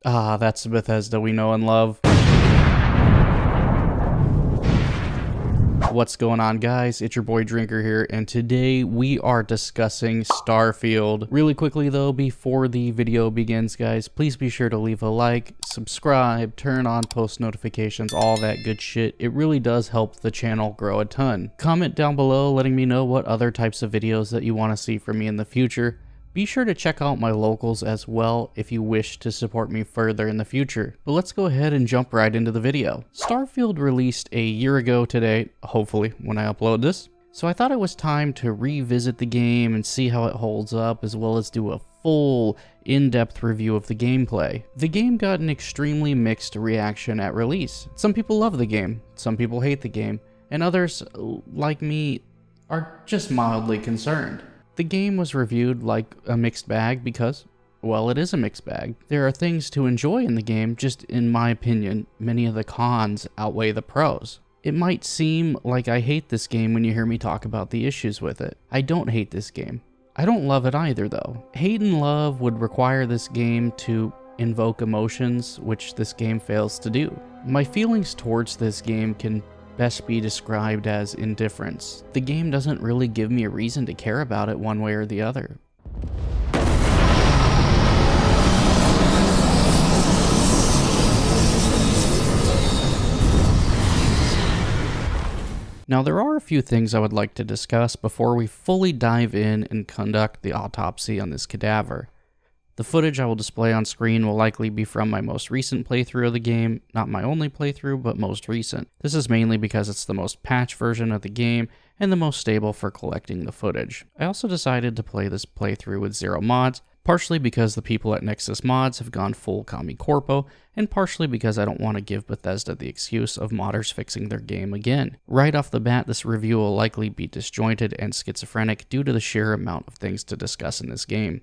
Ah, that's the Bethesda we know and love. What's going on, guys? It's your boy Drinker here, and today we are discussing Starfield. Really quickly though, before the video begins, guys, please be sure to leave a like, subscribe, turn on post notifications, all that good shit. It really does help the channel grow a ton. Comment down below letting me know what other types of videos that you want to see from me in the future. Be sure to check out my locals as well if you wish to support me further in the future. But let's go ahead and jump right into the video. Starfield released a year ago today, hopefully when I upload this. So I thought it was time to revisit the game and see how it holds up, as well as do a full in-depth review of the gameplay. The game got an extremely mixed reaction at release. Some people love the game, some people hate the game, and others, like me, are just mildly concerned. The game was reviewed like a mixed bag because, well, it is a mixed bag. There are things to enjoy in the game, just in my opinion, many of the cons outweigh the pros. It might seem like I hate this game when you hear me talk about the issues with it. I don't hate this game. I don't love it either though. Hate and love would require this game to invoke emotions, which this game fails to do. My feelings towards this game can best be described as indifference. The game doesn't really give me a reason to care about it one way or the other. Now, there are a few things I would like to discuss before we fully dive in and conduct the autopsy on this cadaver. The footage I will display on screen will likely be from my most recent playthrough of the game, not my only playthrough, but most recent. This is mainly because it's the most patched version of the game and the most stable for collecting the footage. I also decided to play this playthrough with 0 mods, partially because the people at Nexus Mods have gone full Kami Corpo, and partially because I don't want to give Bethesda the excuse of modders fixing their game again. Right off the bat, this review will likely be disjointed and schizophrenic due to the sheer amount of things to discuss in this game.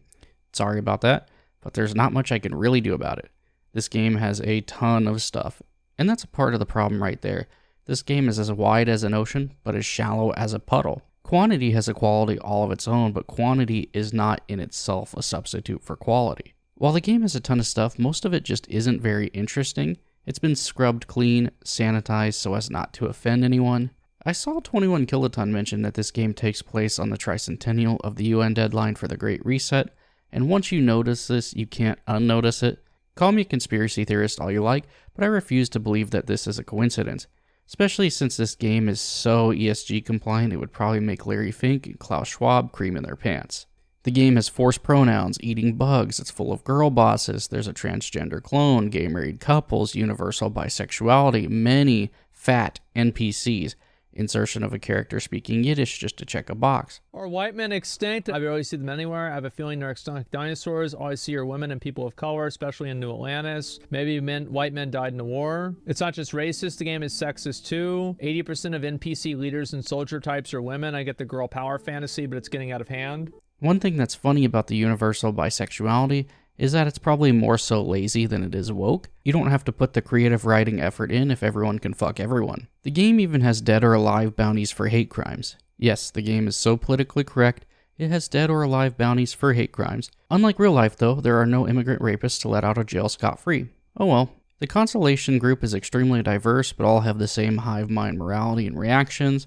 Sorry about that, but there's not much I can really do about it. This game has a ton of stuff, and that's a part of the problem right there. This game is as wide as an ocean, but as shallow as a puddle. Quantity has a quality all of its own, but quantity is not in itself a substitute for quality. While the game has a ton of stuff, most of it just isn't very interesting. It's been scrubbed clean, sanitized so as not to offend anyone. I saw 21 Kiloton mention that this game takes place on the tricentennial of the UN deadline for the Great Reset, and once you notice this, you can't unnotice it. Call me a conspiracy theorist all you like, but I refuse to believe that this is a coincidence. Especially since this game is so ESG compliant, it would probably make Larry Fink and Klaus Schwab cream in their pants. The game has forced pronouns, eating bugs, it's full of girl bosses, there's a transgender clone, gay married couples, universal bisexuality, many fat NPCs, insertion of a character speaking Yiddish just to check a box. Are white men extinct? I barely see them anywhere. I have a feeling they're extinct like dinosaurs. All I see are women and people of color, especially in New Atlantis. Maybe white men died in the war. It's not just racist, the game is sexist too. 80% of NPC leaders and soldier types are women. I get the girl power fantasy, but it's getting out of hand. One thing that's funny about the universal bisexuality is that it's probably more so lazy than it is woke. You don't have to put the creative writing effort in if everyone can fuck everyone. The game even has dead or alive bounties for hate crimes. Yes, the game is so politically correct, it has dead or alive bounties for hate crimes. Unlike real life though, there are no immigrant rapists to let out of jail scot-free. Oh well. The Constellation group is extremely diverse, but all have the same hive mind morality and reactions.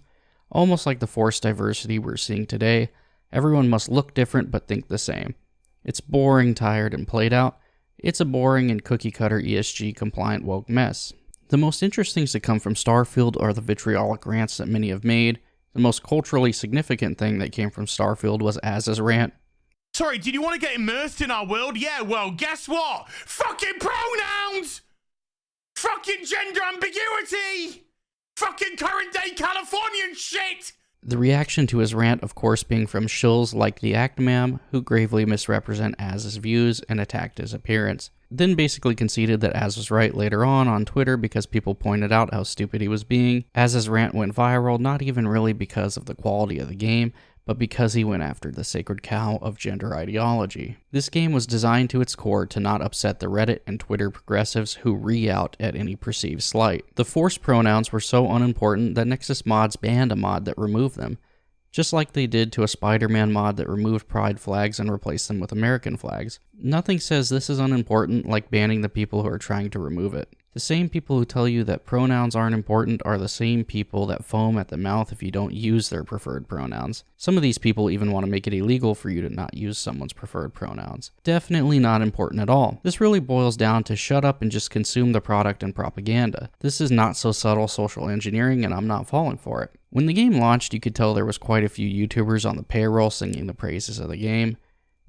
Almost like the forced diversity we're seeing today, everyone must look different but think the same. It's boring, tired, and played out. It's a boring and cookie-cutter ESG compliant woke mess. The most interesting things to come from Starfield are the vitriolic rants that many have made. The most culturally significant thing that came from Starfield was Az's rant. Sorry, did you want to get immersed in our world? Yeah, well, guess what? Fucking pronouns! Fucking gender ambiguity! Fucking current day Californian shit! The reaction to his rant, of course, being from shills like the Actmam, who gravely misrepresent Az's views and attacked his appearance. Then basically conceded that Az was right later on Twitter because people pointed out how stupid he was being. Az's rant went viral, not even really because of the quality of the game, but because he went after the sacred cow of gender ideology. This game was designed to its core to not upset the Reddit and Twitter progressives who re-out at any perceived slight. The forced pronouns were so unimportant that Nexus Mods banned a mod that removed them. just like they did to a Spider-Man mod that removed pride flags and replaced them with American flags. Nothing says this is unimportant like banning the people who are trying to remove it. The same people who tell you that pronouns aren't important are the same people that foam at the mouth if you don't use their preferred pronouns. Some of these people even want to make it illegal for you to not use someone's preferred pronouns. Definitely not important at all. This really boils down to shut up and just consume the product and propaganda. This is not so subtle social engineering, and I'm not falling for it. When the game launched, you could tell there was quite a few YouTubers on the payroll singing the praises of the game.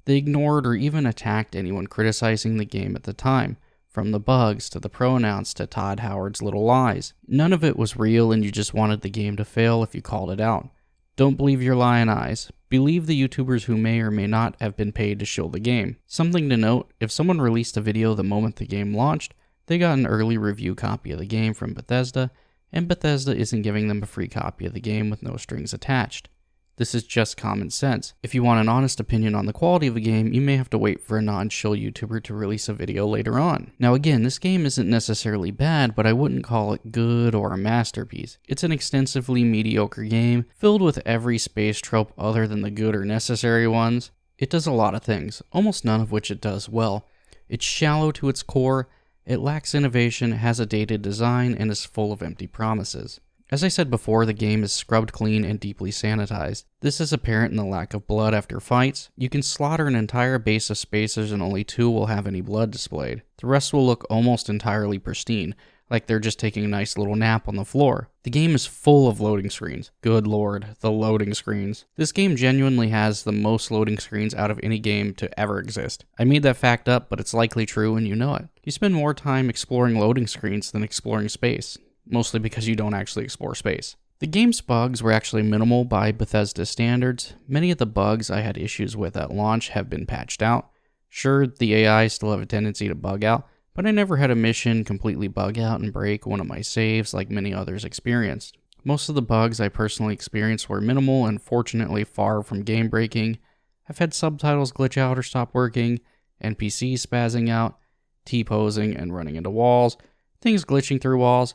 They ignored or even attacked anyone criticizing the game at the time. From the bugs, to the pronouns, to Todd Howard's little lies. None of it was real, and you just wanted the game to fail if you called it out. Don't believe your lying eyes. Believe the YouTubers who may or may not have been paid to shill the game. Something to note, if someone released a video the moment the game launched, they got an early review copy of the game from Bethesda, and Bethesda isn't giving them a free copy of the game with no strings attached. This is just common sense. If you want an honest opinion on the quality of a game, you may have to wait for a non-shill YouTuber to release a video later on. Now again, this game isn't necessarily bad, but I wouldn't call it good or a masterpiece. It's an extensively mediocre game, filled with every space trope other than the good or necessary ones. It does a lot of things, almost none of which it does well. It's shallow to its core, it lacks innovation, has a dated design, and is full of empty promises. As I said before, the game is scrubbed clean and deeply sanitized. This is apparent in the lack of blood after fights. You can slaughter an entire base of spacers and only 2 will have any blood displayed. The rest will look almost entirely pristine, like they're just taking a nice little nap on the floor. The game is full of loading screens. Good lord, the loading screens. This game genuinely has the most loading screens out of any game to ever exist. I made that fact up, but it's likely true and you know it. You spend more time exploring loading screens than exploring space. Mostly because you don't actually explore space. The game's bugs were actually minimal by Bethesda standards. Many of the bugs I had issues with at launch have been patched out. Sure, the AI still have a tendency to bug out, but I never had a mission completely bug out and break one of my saves like many others experienced. Most of the bugs I personally experienced were minimal and fortunately far from game breaking. I've had subtitles glitch out or stop working, NPCs spazzing out, T-posing and running into walls, things glitching through walls,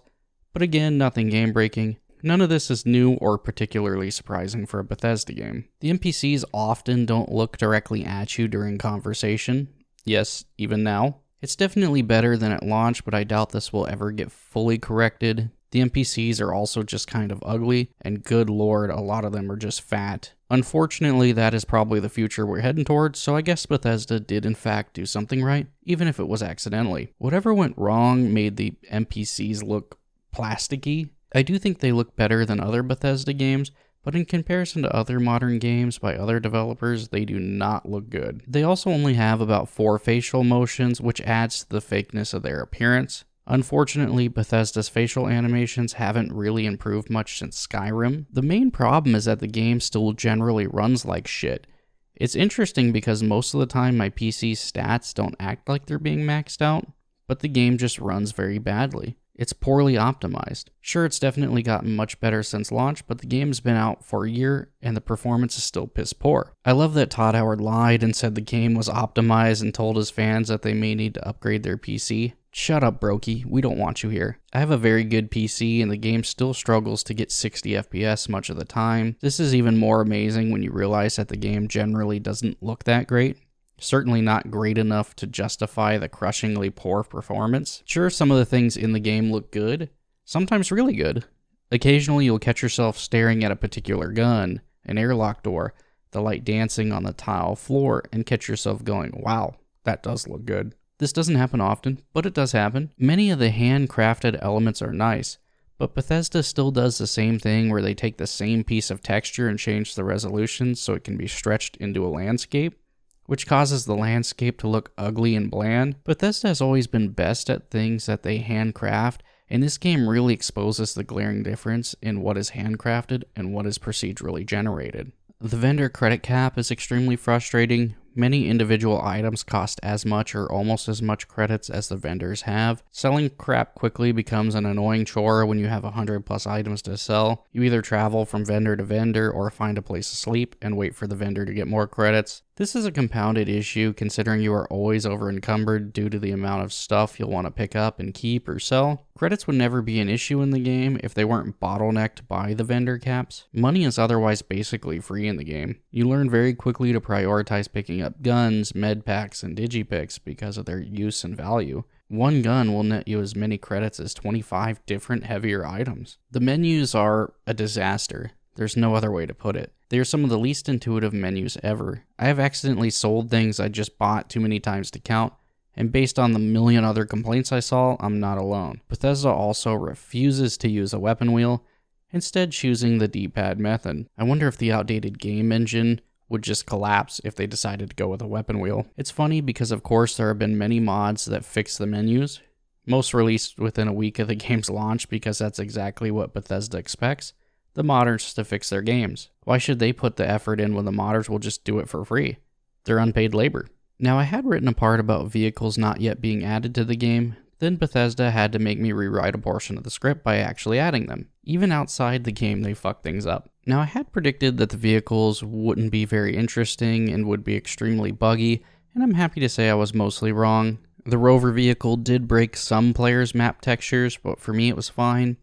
but again, nothing game-breaking. None of this is new or particularly surprising for a Bethesda game. The NPCs often don't look directly at you during conversation. Yes, even now. It's definitely better than at launch, but I doubt this will ever get fully corrected. The NPCs are also just kind of ugly, and good lord, a lot of them are just fat. Unfortunately, that is probably the future we're heading towards, so I guess Bethesda did in fact do something right, even if it was accidentally. Whatever went wrong made the NPCs look plasticky. I do think they look better than other Bethesda games, but in comparison to other modern games by other developers, they do not look good. They also only have about 4 facial motions, which adds to the fakeness of their appearance. Unfortunately, Bethesda's facial animations haven't really improved much since Skyrim. The main problem is that the game still generally runs like shit. It's interesting because most of the time my PC's stats don't act like they're being maxed out, but the game just runs very badly. It's poorly optimized. Sure, it's definitely gotten much better since launch, but the game's been out for a year and the performance is still piss poor. I love that Todd Howard lied and said the game was optimized and told his fans that they may need to upgrade their PC. Shut up, Brokey. We don't want you here. I have a very good PC and the game still struggles to get 60 FPS much of the time. This is even more amazing when you realize that the game generally doesn't look that great. Certainly not great enough to justify the crushingly poor performance. Sure, some of the things in the game look good, sometimes really good. Occasionally you'll catch yourself staring at a particular gun, an airlock door, the light dancing on the tile floor, and catch yourself going, wow, that does look good. This doesn't happen often, but it does happen. Many of the handcrafted elements are nice, but Bethesda still does the same thing where they take the same piece of texture and change the resolution so it can be stretched into a landscape, which causes the landscape to look ugly and bland. Bethesda has always been best at things that they handcraft, and this game really exposes the glaring difference in what is handcrafted and what is procedurally generated. The vendor credit cap is extremely frustrating. Many individual items cost as much or almost as much credits as the vendors have. Selling crap quickly becomes an annoying chore when you have 100+ items to sell. You either travel from vendor to vendor or find a place to sleep and wait for the vendor to get more credits. This is a compounded issue considering you are always over-encumbered due to the amount of stuff you'll want to pick up and keep or sell. Credits would never be an issue in the game if they weren't bottlenecked by the vendor caps. Money is otherwise basically free in the game. You learn very quickly to prioritize picking up guns, med packs, and digipicks because of their use and value. One gun will net you as many credits as 25 different heavier items. The menus are a disaster. There's no other way to put it. They are some of the least intuitive menus ever. I have accidentally sold things I just bought too many times to count, and based on the million other complaints I saw, I'm not alone. Bethesda also refuses to use a weapon wheel, instead choosing the D-pad method. I wonder if the outdated game engine would just collapse if they decided to go with a weapon wheel. It's funny because of course there have been many mods that fix the menus, most released within a week of the game's launch because that's exactly what Bethesda expects the modders to fix their games. Why should they put the effort in when the modders will just do it for free? They're unpaid labor. Now I had written a part about vehicles not yet being added to the game, then Bethesda had to make me rewrite a portion of the script by actually adding them. Even outside the game they fuck things up. Now I had predicted that the vehicles wouldn't be very interesting and would be extremely buggy, and I'm happy to say I was mostly wrong. The rover vehicle did break some players' map textures, but for me it was fine.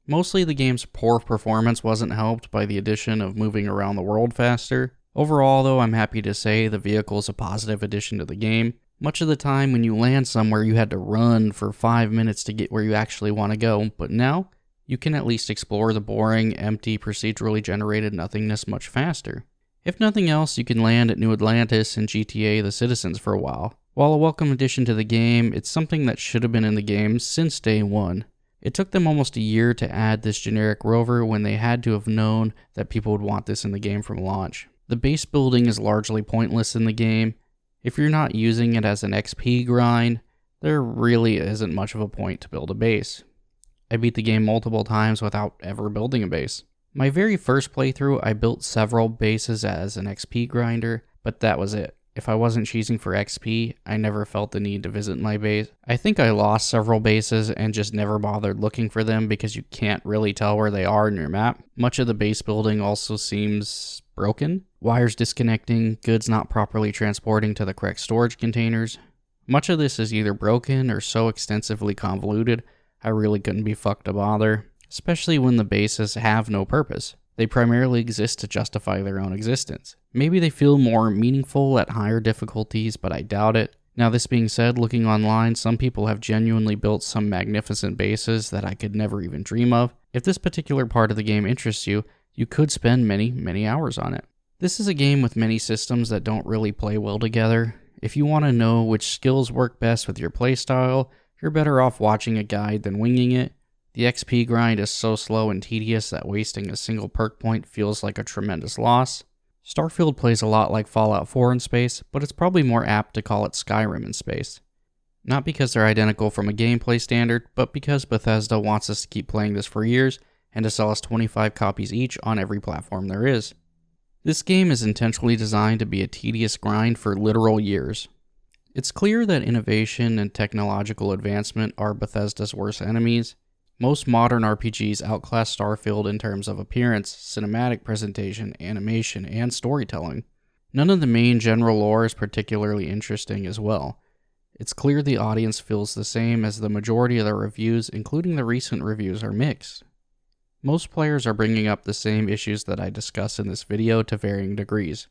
Mostly the game's poor performance wasn't helped by the addition of moving around the world faster. Overall though, I'm happy to say the vehicle is a positive addition to the game. Much of the time when you land somewhere you had to run for 5 minutes to get where you actually want to go, but now you can at least explore the boring, empty, procedurally generated nothingness much faster. If nothing else, you can land at New Atlantis and GTA The Citizens for a while. While a welcome addition to the game, it's something that should have been in the game since day one. It took them almost a year to add this generic rover when they had to have known that people would want this in the game from launch. The base building is largely pointless in the game. If you're not using it as an XP grind, there really isn't much of a point to build a base. I beat the game multiple times without ever building a base. My very first playthrough, I built several bases as an XP grinder, but that was it. If I wasn't cheesing for XP, I never felt the need to visit my base. I think I lost several bases and just never bothered looking for them because you can't really tell where they are in your map. Much of the base building also seems broken. Wires disconnecting, goods not properly transporting to the correct storage containers. Much of this is either broken or so extensively convoluted, I really couldn't be fucked to bother, especially when the bases have no purpose. They primarily exist to justify their own existence. Maybe they feel more meaningful at higher difficulties, but I doubt it. Now this being said, looking online, some people have genuinely built some magnificent bases that I could never even dream of. If this particular part of the game interests you, you could spend many hours on it. This is a game with many systems that don't really play well together. If you want to know which skills work best with your playstyle, you're better off watching a guide than winging it. The XP grind is so slow and tedious that wasting a single perk point feels like a tremendous loss. Starfield plays a lot like Fallout 4 in space, but it's probably more apt to call it Skyrim in space. Not because they're identical from a gameplay standard, but because Bethesda wants us to keep playing this for years and to sell us 25 copies each on every platform there is. This game is intentionally designed to be a tedious grind for literal years. It's clear that innovation and technological advancement are Bethesda's worst enemies. Most modern RPGs outclass Starfield in terms of appearance, cinematic presentation, animation, and storytelling. None of the main general lore is particularly interesting as well. It's clear the audience feels the same as the majority of the reviews, including the recent reviews, are mixed. Most players are bringing up the same issues that I discuss in this video to varying degrees.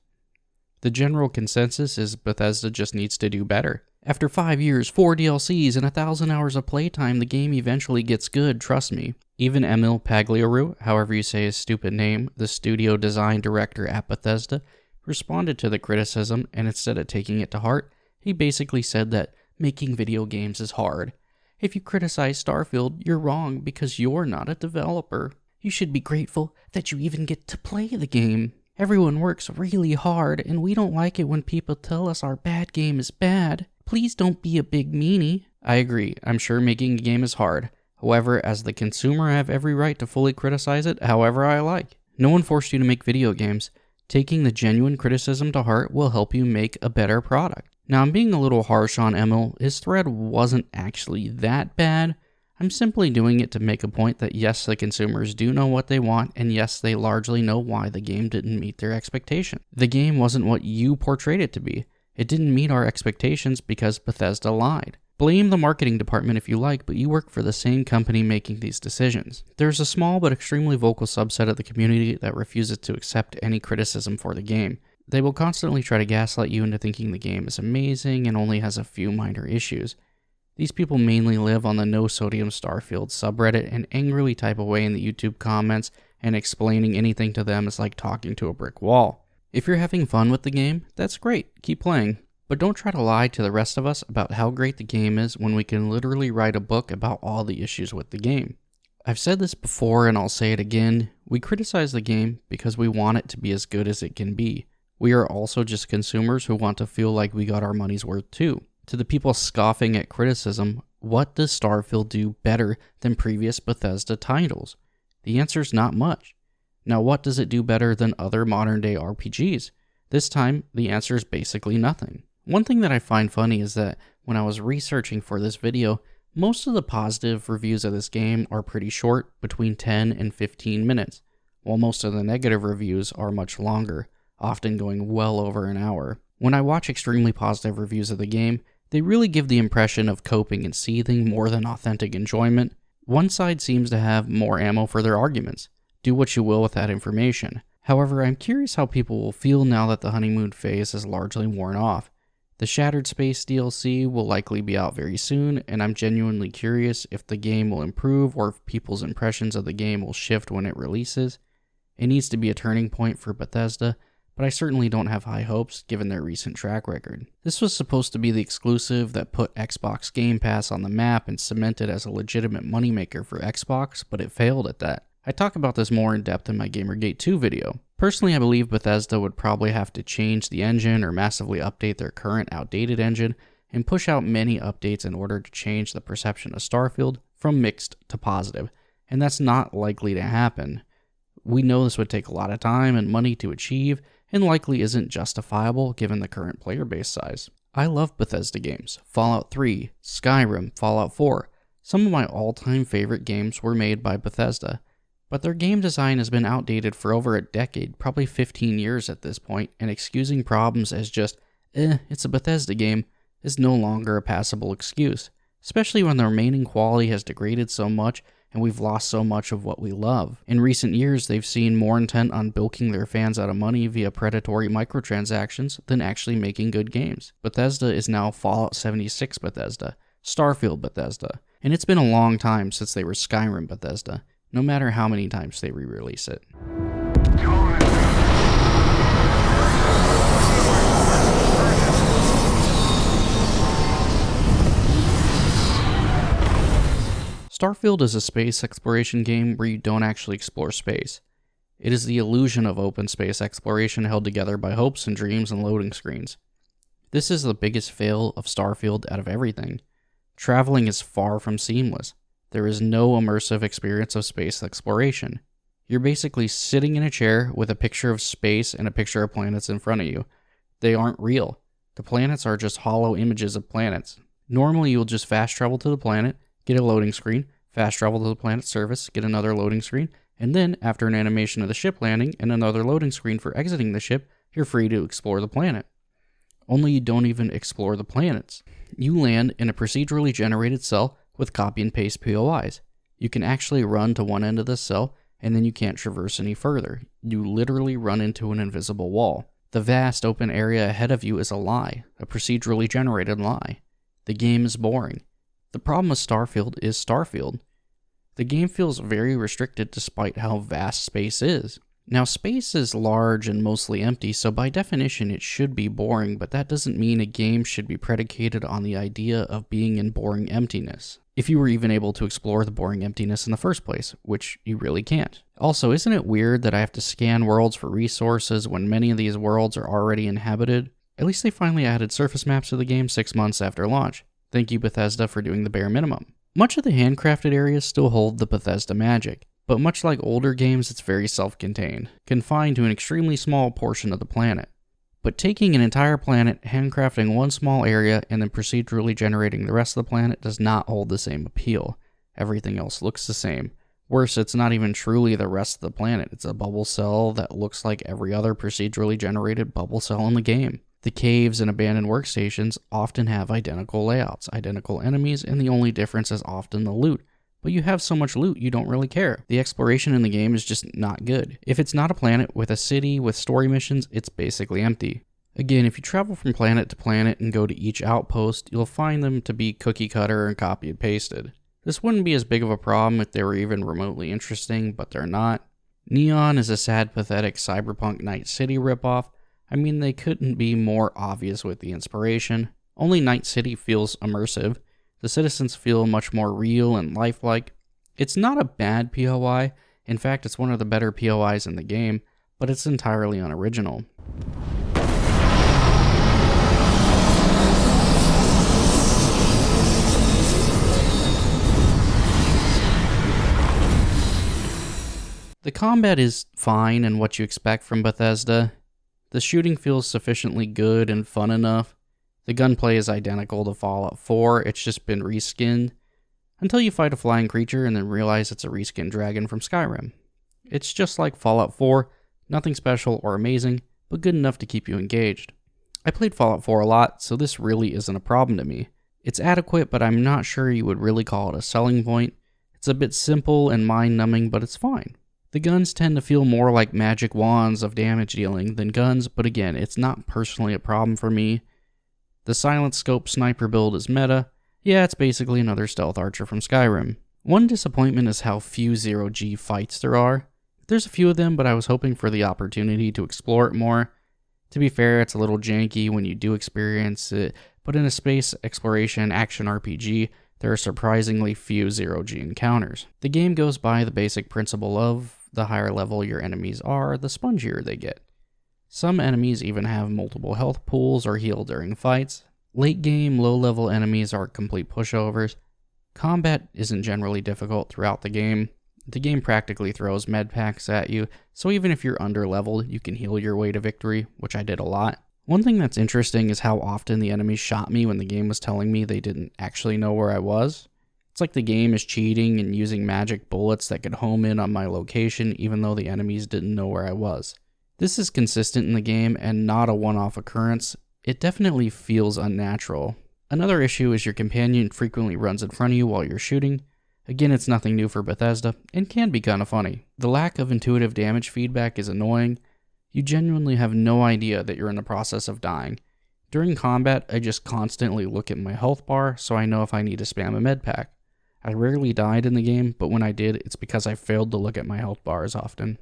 The general consensus is Bethesda just needs to do better. After 5 years, 4 DLCs, and 1,000 hours of playtime, the game eventually gets good, trust me. Even Emil Pagliaru, however you say his stupid name, the studio design director at Bethesda, responded to the criticism, and instead of taking it to heart, he basically said that making video games is hard. If you criticize Starfield, you're wrong because you're not a developer. You should be grateful that you even get to play the game. Everyone works really hard, and we don't like it when people tell us our bad game is bad. Please don't be a big meanie. I agree, I'm sure making a game is hard. However, as the consumer, I have every right to fully criticize it however I like. No one forced you to make video games. Taking the genuine criticism to heart will help you make a better product. Now, I'm being a little harsh on Emil. His thread wasn't actually that bad. I'm simply doing it to make a point that yes, the consumers do know what they want, and yes, they largely know why the game didn't meet their expectation. The game wasn't what you portrayed it to be. It didn't meet our expectations because Bethesda lied. Blame the marketing department if you like, but you work for the same company making these decisions. There's a small but extremely vocal subset of the community that refuses to accept any criticism for the game. They will constantly try to gaslight you into thinking the game is amazing and only has a few minor issues. These people mainly live on the No Sodium Starfield subreddit and angrily type away in the YouTube comments, and explaining anything to them is like talking to a brick wall. If you're having fun with the game, that's great, keep playing. But don't try to lie to the rest of us about how great the game is when we can literally write a book about all the issues with the game. I've said this before and I'll say it again, we criticize the game because we want it to be as good as it can be. We are also just consumers who want to feel like we got our money's worth too. To the people scoffing at criticism, what does Starfield do better than previous Bethesda titles? The answer's not much. Now what does it do better than other modern day RPGs? This time, the answer is basically nothing. One thing that I find funny is that when I was researching for this video, most of the positive reviews of this game are pretty short, between 10 and 15 minutes, while most of the negative reviews are much longer, often going well over an hour. When I watch extremely positive reviews of the game, they really give the impression of coping and seething more than authentic enjoyment. One side seems to have more ammo for their arguments. Do what you will with that information. However, I'm curious how people will feel now that the honeymoon phase is largely worn off. The Shattered Space DLC will likely be out very soon, and I'm genuinely curious if the game will improve or if people's impressions of the game will shift when it releases. It needs to be a turning point for Bethesda, but I certainly don't have high hopes given their recent track record. This was supposed to be the exclusive that put Xbox Game Pass on the map and cemented as a legitimate moneymaker for Xbox, but it failed at that. I talk about this more in depth in my Gamergate 2 video. Personally, I believe Bethesda would probably have to change the engine or massively update their current outdated engine and push out many updates in order to change the perception of Starfield from mixed to positive, and that's not likely to happen. We know this would take a lot of time and money to achieve, and likely isn't justifiable given the current player base size. I love Bethesda games. Fallout 3, Skyrim, Fallout 4. Some of my all-time favorite games were made by Bethesda, but their game design has been outdated for over a decade, probably 15 years at this point, and excusing problems as just, it's a Bethesda game, is no longer a passable excuse, especially when the remaining quality has degraded so much and we've lost so much of what we love. In recent years, they've seen more intent on bilking their fans out of money via predatory microtransactions than actually making good games. Bethesda is now Fallout 76 Bethesda, Starfield Bethesda, and it's been a long time since they were Skyrim Bethesda, no matter how many times they re-release it. Starfield is a space exploration game where you don't actually explore space. It is the illusion of open space exploration held together by hopes and dreams and loading screens. This is the biggest fail of Starfield out of everything. Traveling is far from seamless. There is no immersive experience of space exploration. You're basically sitting in a chair with a picture of space and a picture of planets in front of you. They aren't real. The planets are just hollow images of planets. Normally you'll just fast travel to the planet, get a loading screen, fast travel to the planet's surface, get another loading screen, and then, after an animation of the ship landing and another loading screen for exiting the ship, you're free to explore the planet. Only you don't even explore the planets. You land in a procedurally generated cell with copy and paste POIs. You can actually run to one end of the cell, and then you can't traverse any further. You literally run into an invisible wall. The vast open area ahead of you is a lie, a procedurally generated lie. The game is boring. The problem with Starfield is Starfield. The game feels very restricted despite how vast space is. Now, space is large and mostly empty, so by definition it should be boring, but that doesn't mean a game should be predicated on the idea of being in boring emptiness. If you were even able to explore the boring emptiness in the first place, which you really can't. Also, isn't it weird that I have to scan worlds for resources when many of these worlds are already inhabited? At least they finally added surface maps to the game 6 months after launch. Thank you, Bethesda, for doing the bare minimum. Much of the handcrafted areas still hold the Bethesda magic, but much like older games, it's very self-contained, confined to an extremely small portion of the planet. But taking an entire planet, handcrafting one small area, and then procedurally generating the rest of the planet does not hold the same appeal. Everything else looks the same. Worse, it's not even truly the rest of the planet. It's a bubble cell that looks like every other procedurally generated bubble cell in the game. The caves and abandoned workstations often have identical layouts, identical enemies, and the only difference is often the loot. But you have so much loot, you don't really care. The exploration in the game is just not good. If it's not a planet with a city with story missions, it's basically empty. Again, if you travel from planet to planet and go to each outpost, you'll find them to be cookie cutter and copy and pasted. This wouldn't be as big of a problem if they were even remotely interesting, but they're not. Neon is a sad, pathetic cyberpunk Night City ripoff. I mean, they couldn't be more obvious with the inspiration. Only Night City feels immersive. The citizens feel much more real and lifelike. It's not a bad POI. In fact, it's one of the better POIs in the game, but it's entirely unoriginal. The combat is fine and what you expect from Bethesda. The shooting feels sufficiently good and fun enough. The gunplay is identical to Fallout 4, it's just been reskinned, until you fight a flying creature and then realize it's a reskinned dragon from Skyrim. It's just like Fallout 4, nothing special or amazing, but good enough to keep you engaged. I played Fallout 4 a lot, so this really isn't a problem to me. It's adequate, but I'm not sure you would really call it a selling point. It's a bit simple and mind-numbing, but it's fine. The guns tend to feel more like magic wands of damage dealing than guns, but again, it's not personally a problem for me. The silent scope sniper build is meta. Yeah, it's basically another stealth archer from Skyrim. One disappointment is how few 0G fights there are. There's a few of them, but I was hoping for the opportunity to explore it more. To be fair, it's a little janky when you do experience it, but in a space exploration action RPG, there are surprisingly few 0G encounters. The game goes by the basic principle of the higher level your enemies are, the spongier they get. Some enemies even have multiple health pools or heal during fights. Late game, low level enemies are complete pushovers. Combat isn't generally difficult throughout the game. The game practically throws med packs at you, so even if you're underleveled, you can heal your way to victory, which I did a lot. One thing that's interesting is how often the enemies shot me when the game was telling me they didn't actually know where I was. It's like the game is cheating and using magic bullets that could home in on my location even though the enemies didn't know where I was. This is consistent in the game and not a one-off occurrence. It definitely feels unnatural. Another issue is your companion frequently runs in front of you while you're shooting. Again, it's nothing new for Bethesda and can be kind of funny. The lack of intuitive damage feedback is annoying. You genuinely have no idea that you're in the process of dying. During combat, I just constantly look at my health bar so I know if I need to spam a med pack. I rarely died in the game, but when I did, it's because I failed to look at my health bar as often.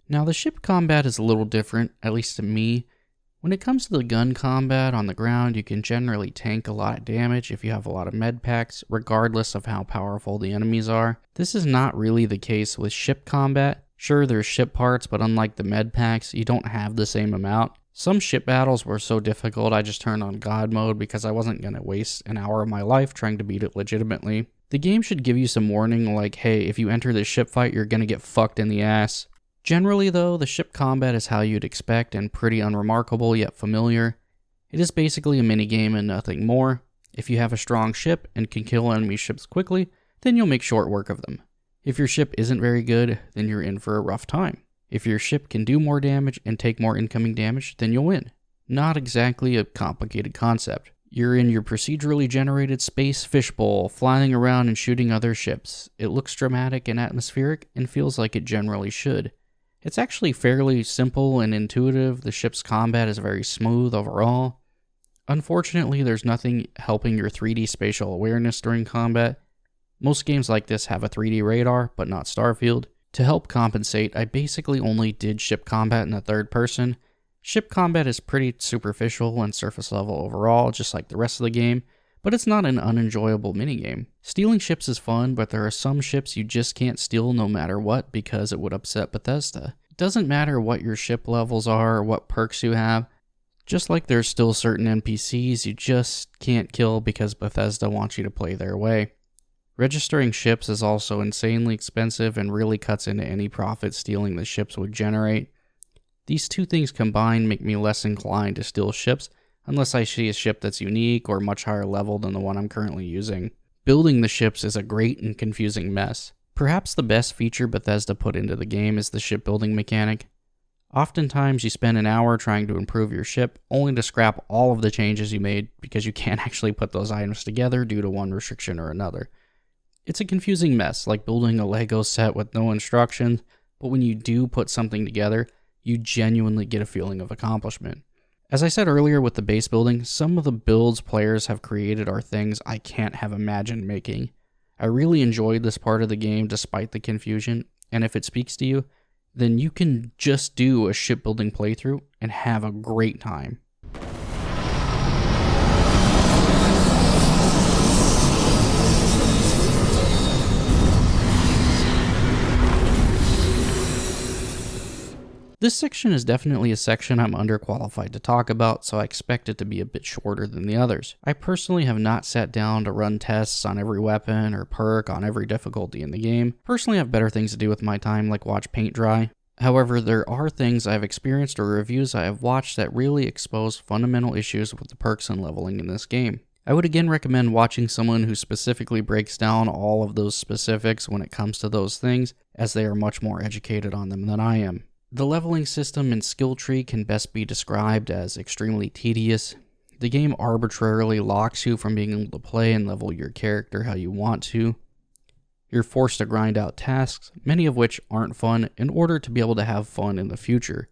Now, the ship combat is a little different, at least to me. When it comes to the gun combat on the ground, you can generally tank a lot of damage if you have a lot of med packs, regardless of how powerful the enemies are. This is not really the case with ship combat. Sure, there's ship parts, but unlike the med packs, you don't have the same amount. Some ship battles were so difficult I just turned on God mode because I wasn't going to waste an hour of my life trying to beat it legitimately. The game should give you some warning like, hey, if you enter this ship fight, you're going to get fucked in the ass. Generally though, the ship combat is how you'd expect and pretty unremarkable yet familiar. It is basically a minigame and nothing more. If you have a strong ship and can kill enemy ships quickly, then you'll make short work of them. If your ship isn't very good, then you're in for a rough time. If your ship can do more damage and take more incoming damage, then you'll win. Not exactly a complicated concept. You're in your procedurally generated space fishbowl, flying around and shooting other ships. It looks dramatic and atmospheric and feels like it generally should. It's actually fairly simple and intuitive. The ship's combat is very smooth overall. Unfortunately, there's nothing helping your 3D spatial awareness during combat. Most games like this have a 3D radar, but not Starfield. To help compensate, I basically only did ship combat in the third person. Ship combat is pretty superficial and surface level overall, just like the rest of the game, but it's not an unenjoyable minigame. Stealing ships is fun, but there are some ships you just can't steal no matter what because it would upset Bethesda. It doesn't matter what your ship levels are or what perks you have, just like there's still certain NPCs you just can't kill because Bethesda wants you to play their way. Registering ships is also insanely expensive and really cuts into any profit stealing the ships would generate. These two things combined make me less inclined to steal ships unless I see a ship that's unique or much higher level than the one I'm currently using. Building the ships is a great and confusing mess. Perhaps the best feature Bethesda put into the game is the shipbuilding mechanic. Oftentimes you spend an hour trying to improve your ship, only to scrap all of the changes you made because you can't actually put those items together due to one restriction or another. It's a confusing mess, like building a Lego set with no instructions, but when you do put something together, you genuinely get a feeling of accomplishment. As I said earlier with the base building, some of the builds players have created are things I can't have imagined making. I really enjoyed this part of the game despite the confusion, and if it speaks to you, then you can just do a shipbuilding playthrough and have a great time. This section is definitely a section I'm underqualified to talk about, so I expect it to be a bit shorter than the others. I personally have not sat down to run tests on every weapon or perk on every difficulty in the game. Personally, I have better things to do with my time, like watch paint dry. However, there are things I've experienced or reviews I have watched that really expose fundamental issues with the perks and leveling in this game. I would again recommend watching someone who specifically breaks down all of those specifics when it comes to those things, as they are much more educated on them than I am. The leveling system and skill tree can best be described as extremely tedious. The game arbitrarily locks you from being able to play and level your character how you want to. You're forced to grind out tasks, many of which aren't fun, in order to be able to have fun in the future.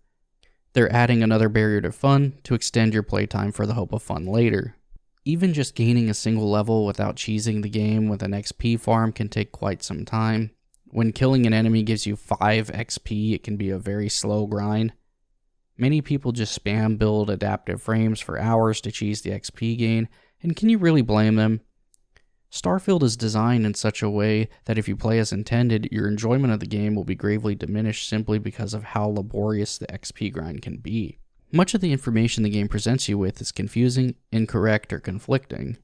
They're adding another barrier to fun to extend your playtime for the hope of fun later. Even just gaining a single level without cheesing the game with an XP farm can take quite some time. When killing an enemy gives you 5 XP, it can be a very slow grind. Many people just spam build adaptive frames for hours to cheese the XP gain, and can you really blame them? Starfield is designed in such a way that if you play as intended, your enjoyment of the game will be gravely diminished simply because of how laborious the XP grind can be. Much of the information the game presents you with is confusing, incorrect, or conflicting.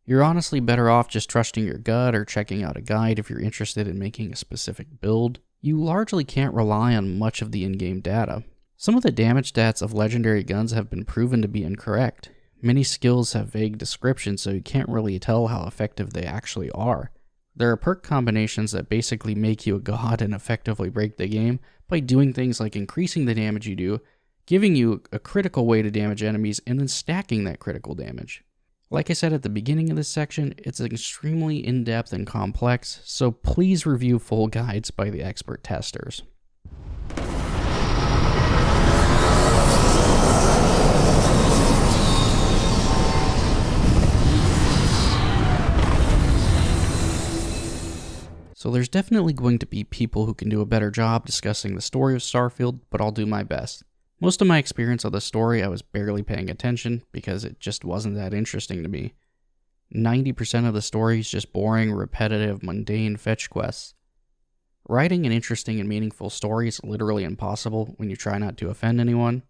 You're honestly better off just trusting your gut or checking out a guide if you're interested in making a specific build. You largely can't rely on much of the in-game data. Some of the damage stats of legendary guns have been proven to be incorrect. Many skills have vague descriptions, so you can't really tell how effective they actually are. There are perk combinations that basically make you a god and effectively break the game by doing things like increasing the damage you do, giving you a critical way to damage enemies, and then stacking that critical damage. Like I said at the beginning of this section, it's extremely in-depth and complex, so please review full guides by the expert testers. So there's definitely going to be people who can do a better job discussing the story of Starfield, but I'll do my best. Most of my experience of the story, I was barely paying attention because it just wasn't that interesting to me. 90% of the story is just boring, repetitive, mundane fetch quests. Writing an interesting and meaningful story is literally impossible when you try not to offend anyone.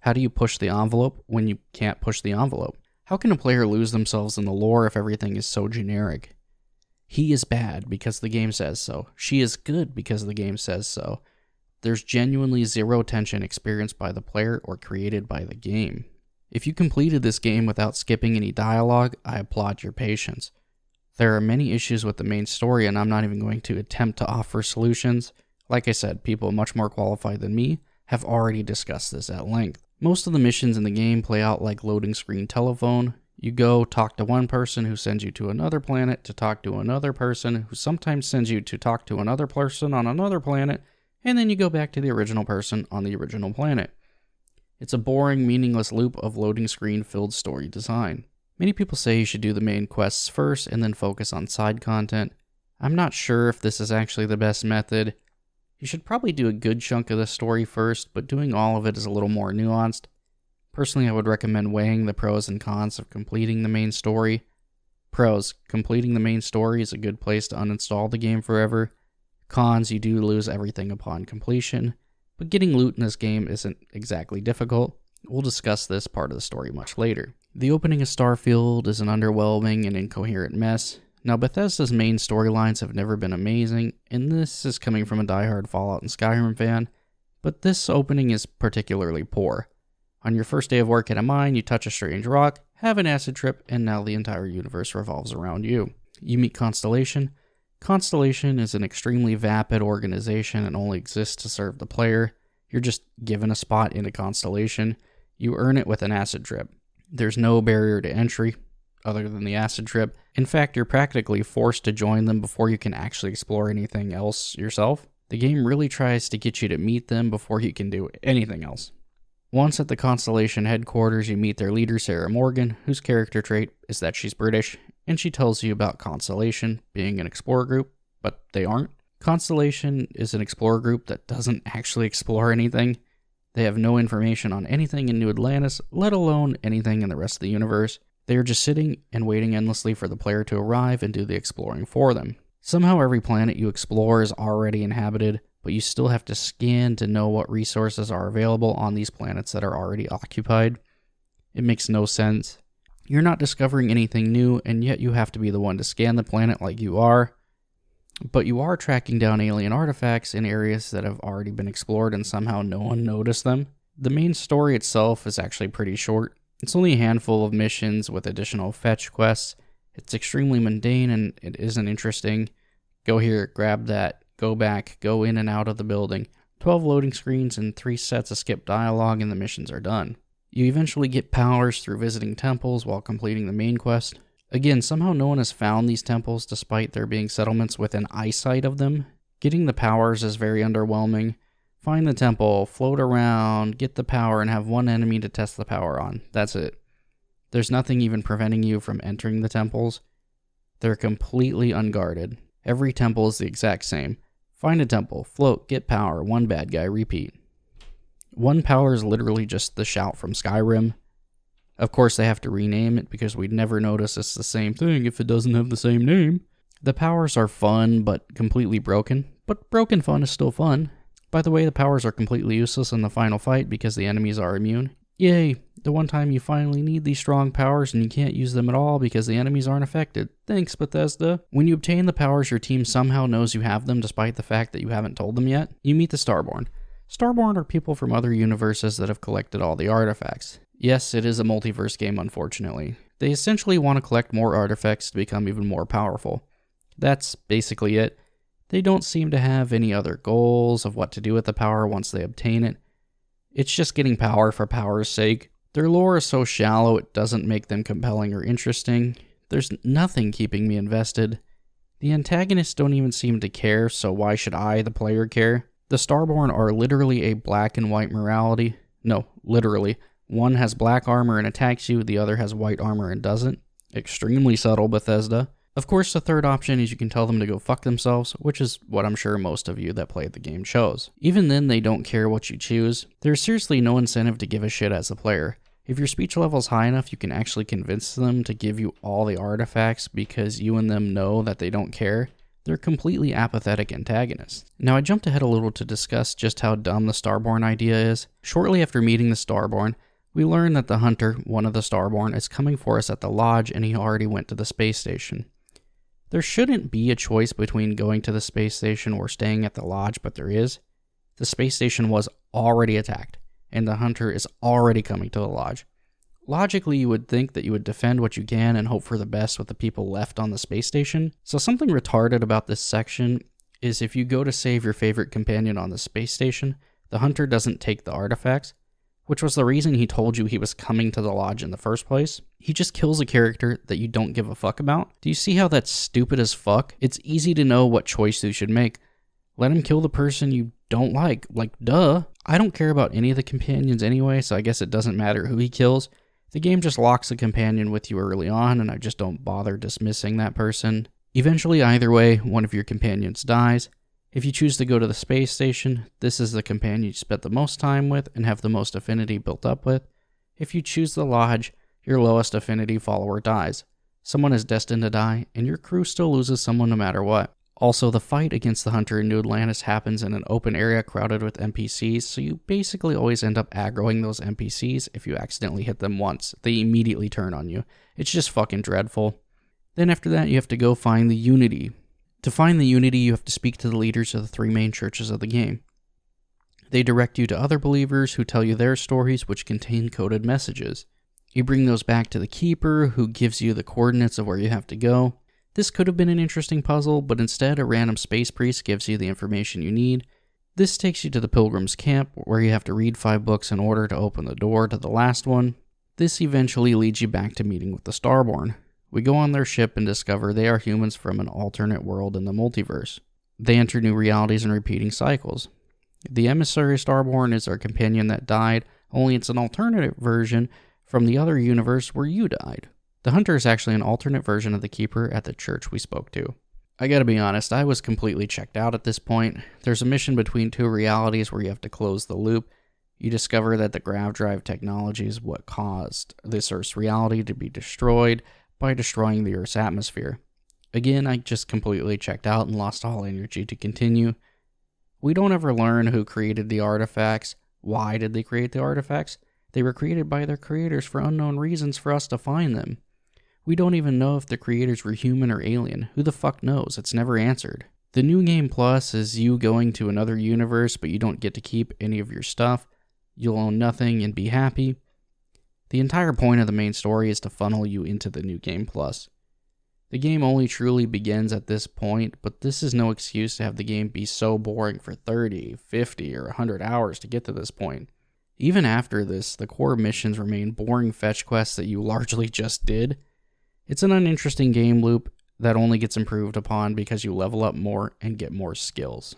How do you push the envelope when you can't push the envelope? How can a player lose themselves in the lore if everything is so generic? He is bad because the game says so. She is good because the game says so. There's genuinely zero tension experienced by the player or created by the game. If you completed this game without skipping any dialogue, I applaud your patience. There are many issues with the main story, and I'm not even going to attempt to offer solutions. Like I said, people much more qualified than me have already discussed this at length. Most of the missions in the game play out like loading screen telephone. You go talk to one person who sends you to another planet to talk to another person who sometimes sends you to talk to another person on another planet, and then you go back to the original person on the original planet. It's a boring, meaningless loop of loading screen-filled story design. Many people say you should do the main quests first and then focus on side content. I'm not sure if this is actually the best method. You should probably do a good chunk of the story first, but doing all of it is a little more nuanced. Personally, I would recommend weighing the pros and cons of completing the main story. Pros: completing the main story is a good place to uninstall the game forever. Cons: you do lose everything upon completion, but getting loot in this game isn't exactly difficult. We'll discuss this part of the story much later. The opening of Starfield is an underwhelming and incoherent mess. Now, Bethesda's main storylines have never been amazing, and this is coming from a diehard Fallout and Skyrim fan. But this opening is particularly poor. On your first day of work at a mine, you touch a strange rock, have an acid trip, and now the entire universe revolves around you. You meet Constellation. Constellation is an extremely vapid organization and only exists to serve the player. You're just given a spot in a Constellation. You earn it with an acid trip. There's no barrier to entry other than the acid trip. In fact, you're practically forced to join them before you can actually explore anything else yourself. The game really tries to get you to meet them before you can do anything else. Once at the Constellation headquarters, you meet their leader, Sarah Morgan, whose character trait is that she's British, and she tells you about Constellation being an explorer group, but they aren't. Constellation is an explorer group that doesn't actually explore anything. They have no information on anything in New Atlantis, let alone anything in the rest of the universe. They are just sitting and waiting endlessly for the player to arrive and do the exploring for them. Somehow every planet you explore is already inhabited, but you still have to scan to know what resources are available on these planets that are already occupied. It makes no sense. You're not discovering anything new, and yet you have to be the one to scan the planet like you are. But you are tracking down alien artifacts in areas that have already been explored and somehow no one noticed them. The main story itself is actually pretty short. It's only a handful of missions with additional fetch quests. It's extremely mundane and it isn't interesting. Go here, grab that, go back, go in and out of the building. 12 loading screens and 3 sets of skip dialogue and the missions are done. You eventually get powers through visiting temples while completing the main quest. Again, somehow no one has found these temples despite there being settlements within eyesight of them. Getting the powers is very underwhelming. Find the temple, float around, get the power, and have one enemy to test the power on. That's it. There's nothing even preventing you from entering the temples. They're completely unguarded. Every temple is the exact same. Find a temple, float, get power, one bad guy, repeat. One power is literally just the shout from Skyrim. Of course, they have to rename it because we'd never notice it's the same thing if it doesn't have the same name. The powers are fun, but completely broken. But broken fun is still fun. By the way, the powers are completely useless in the final fight because the enemies are immune. Yay! The one time you finally need these strong powers and you can't use them at all because the enemies aren't affected. Thanks, Bethesda. When you obtain the powers, your team somehow knows you have them despite the fact that you haven't told them yet. You meet the Starborn. Starborn are people from other universes that have collected all the artifacts. Yes, it is a multiverse game, unfortunately. They essentially want to collect more artifacts to become even more powerful. That's basically it. They don't seem to have any other goals of what to do with the power once they obtain it. It's just getting power for power's sake. Their lore is so shallow it doesn't make them compelling or interesting. There's nothing keeping me invested. The antagonists don't even seem to care, so why should I, the player, care? The Starborn are literally a black and white morality. No, literally. One has black armor and attacks you, the other has white armor and doesn't. Extremely subtle, Bethesda. Of course, the third option is you can tell them to go fuck themselves, which is what I'm sure most of you that played the game chose. Even then, they don't care what you choose. There's seriously no incentive to give a shit as a player. If your speech level's high enough, you can actually convince them to give you all the artifacts because you and them know that they don't care. They're completely apathetic antagonists. Now, I jumped ahead a little to discuss just how dumb the Starborn idea is. Shortly after meeting the Starborn, we learn that the Hunter, one of the Starborn, is coming for us at the lodge and he already went to the space station. There shouldn't be a choice between going to the space station or staying at the lodge, but there is. The space station was already attacked, and the Hunter is already coming to the lodge. Logically, you would think that you would defend what you can and hope for the best with the people left on the space station. So something retarded about this section is if you go to save your favorite companion on the space station, the Hunter doesn't take the artifacts, which was the reason he told you he was coming to the lodge in the first place. He just kills a character that you don't give a fuck about. Do you see how that's stupid as fuck? It's easy to know what choice you should make. Let him kill the person you don't like. Like, duh. I don't care about any of the companions anyway, so I guess it doesn't matter who he kills. The game just locks a companion with you early on, and I just don't bother dismissing that person. Eventually, either way, one of your companions dies. If you choose to go to the space station, this is the companion you spent the most time with and have the most affinity built up with. If you choose the lodge, your lowest affinity follower dies. Someone is destined to die, and your crew still loses someone no matter what. Also, the fight against the Hunter in New Atlantis happens in an open area crowded with NPCs, so you basically always end up aggroing those NPCs if you accidentally hit them once. They immediately turn on you. It's just fucking dreadful. Then after that, you have to go find the Unity. To find the Unity, you have to speak to the leaders of the 3 main churches of the game. They direct you to other believers who tell you their stories, which contain coded messages. You bring those back to the Keeper, who gives you the coordinates of where you have to go. This could have been an interesting puzzle, but instead a random space priest gives you the information you need. This takes you to the Pilgrim's Camp, where you have to read 5 books in order to open the door to the last one. This eventually leads you back to meeting with the Starborn. We go on their ship and discover they are humans from an alternate world in the multiverse. They enter new realities and repeating cycles. The emissary Starborn is our companion that died, only it's an alternative version from the other universe where you died. The Hunter is actually an alternate version of the Keeper at the church we spoke to. I gotta be honest, I was completely checked out at this point. There's a mission between 2 realities where you have to close the loop. You discover that the grav drive technology is what caused this Earth's reality to be destroyed by destroying the Earth's atmosphere. Again, I just completely checked out and lost all energy to continue. We don't ever learn who created the artifacts. Why did they create the artifacts? They were created by their creators for unknown reasons for us to find them. We don't even know if the creators were human or alien. Who the fuck knows? It's never answered. The New Game Plus is you going to another universe, but you don't get to keep any of your stuff. You'll own nothing and be happy. The entire point of the main story is to funnel you into the New Game Plus. The game only truly begins at this point, but this is no excuse to have the game be so boring for 30, 50, or 100 hours to get to this point. Even after this, the core missions remain boring fetch quests that you largely just did. It's an uninteresting game loop that only gets improved upon because you level up more and get more skills.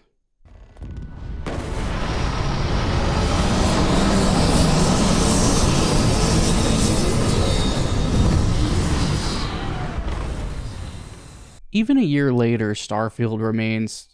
Even a year later, Starfield remains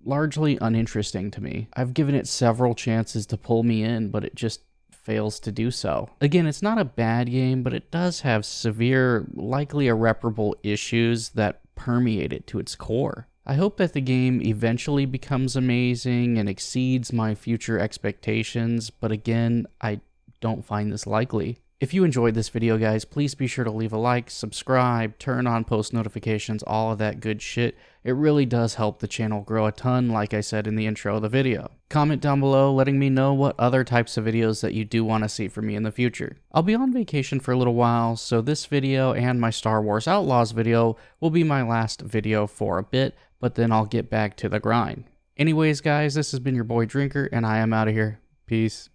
largely uninteresting to me. I've given it several chances to pull me in, but it just fails to do so. Again, it's not a bad game, but it does have severe, likely irreparable issues that permeate it to its core. I hope that the game eventually becomes amazing and exceeds my future expectations, but again, I don't find this likely. If you enjoyed this video, guys, please be sure to leave a like, subscribe, turn on post notifications, all of that good shit. It really does help the channel grow a ton, like I said in the intro of the video. Comment down below letting me know what other types of videos that you do want to see from me in the future. I'll be on vacation for a little while, so this video and my Star Wars Outlaws video will be my last video for a bit, but then I'll get back to the grind. Anyways, guys, this has been your boy Drinker, and I am out of here. Peace.